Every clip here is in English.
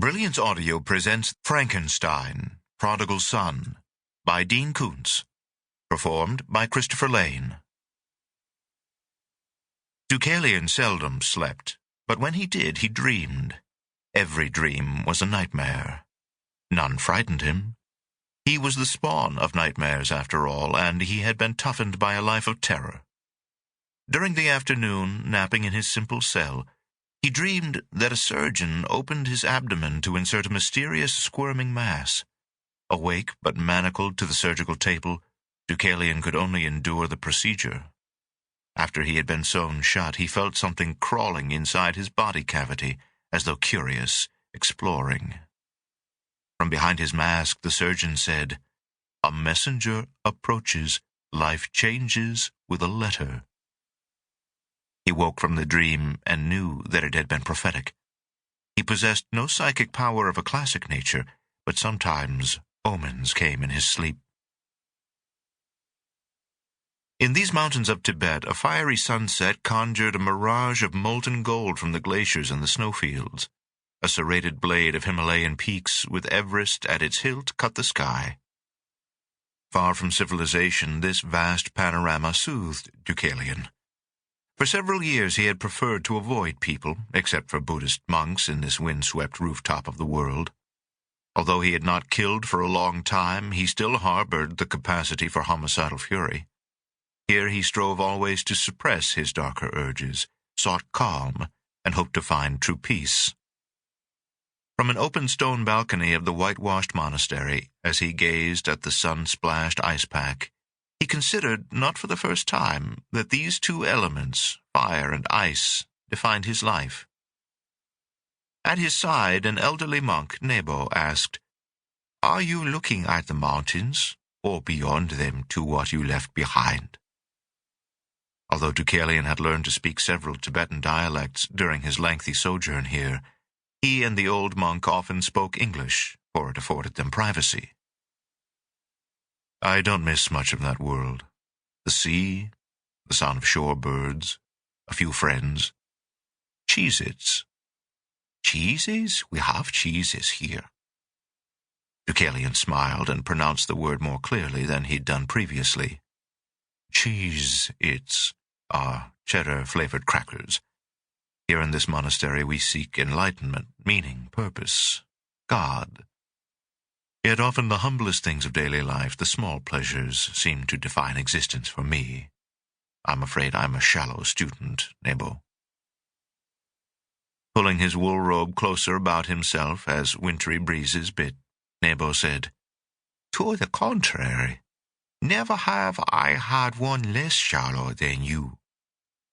Brilliance Audio presents Frankenstein, Prodigal Son, by Dean Koontz, performed by Christopher Lane. Deucalion seldom slept, but when he did, he dreamed. Every dream was a nightmare. None frightened him. He was the spawn of nightmares, after all, and he had been toughened by a life of terror. During the afternoon, napping in his simple cell, he dreamed that a surgeon opened his abdomen to insert a mysterious squirming mass. Awake but manacled to the surgical table, Deucalion could only endure the procedure. After he had been sewn shut, he felt something crawling inside his body cavity, as though curious, exploring. From behind his mask, the surgeon said, "A messenger approaches. Life changes with a letter." He woke from the dream and knew that it had been prophetic. He possessed no psychic power of a classic nature, but sometimes omens came in his sleep. In these mountains of Tibet, a fiery sunset conjured a mirage of molten gold from the glaciers and the snowfields. A serrated blade of Himalayan peaks with Everest at its hilt cut the sky. Far from civilization, this vast panorama soothed Deucalion. For several years he had preferred to avoid people, except for Buddhist monks in this wind-swept rooftop of the world. Although he had not killed for a long time, he still harbored the capacity for homicidal fury. Here he strove always to suppress his darker urges, sought calm, and hoped to find true peace. From an open stone balcony of the whitewashed monastery, as he gazed at the sun-splashed ice pack, he considered, not for the first time, that these two elements, fire and ice, defined his life. At his side, an elderly monk, Nebo, asked, "Are you looking at the mountains, or beyond them to what you left behind?" Although Deucalion had learned to speak several Tibetan dialects during his lengthy sojourn here, he and the old monk often spoke English, for it afforded them privacy. "I don't miss much of that world. The sea, the sound of shore birds, a few friends. Cheez-Its." "Cheeses? We have cheeses here." Deucalion smiled and pronounced the word more clearly than he'd done previously. Cheez-Its are cheddar-flavored crackers. Here in this monastery we seek enlightenment, meaning, purpose, God. Yet often the humblest things of daily life, the small pleasures, seem to define existence for me. I'm afraid I'm a shallow student, Nebo. Pulling his wool robe closer about himself as wintry breezes bit, Nebo said, "To the contrary, never have I had one less shallow than you.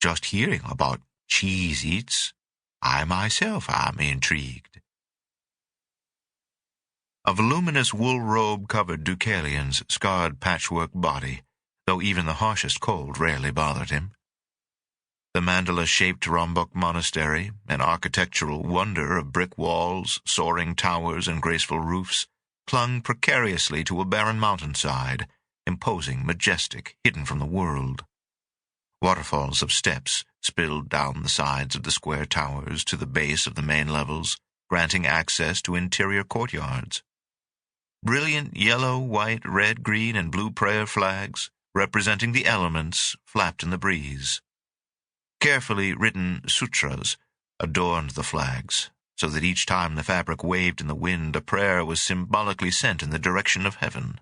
Just hearing about Cheez-Its, I myself am intrigued." A voluminous wool robe covered Deucalion's scarred patchwork body, though even the harshest cold rarely bothered him. The mandala-shaped Rambuk monastery, an architectural wonder of brick walls, soaring towers, and graceful roofs, clung precariously to a barren mountainside, imposing, majestic, hidden from the world. Waterfalls of steps spilled down the sides of the square towers to the base of the main levels, granting access to interior courtyards. Brilliant yellow, white, red, green, and blue prayer flags, representing the elements, flapped in the breeze. Carefully written sutras adorned the flags, so that each time the fabric waved in the wind, a prayer was symbolically sent in the direction of heaven.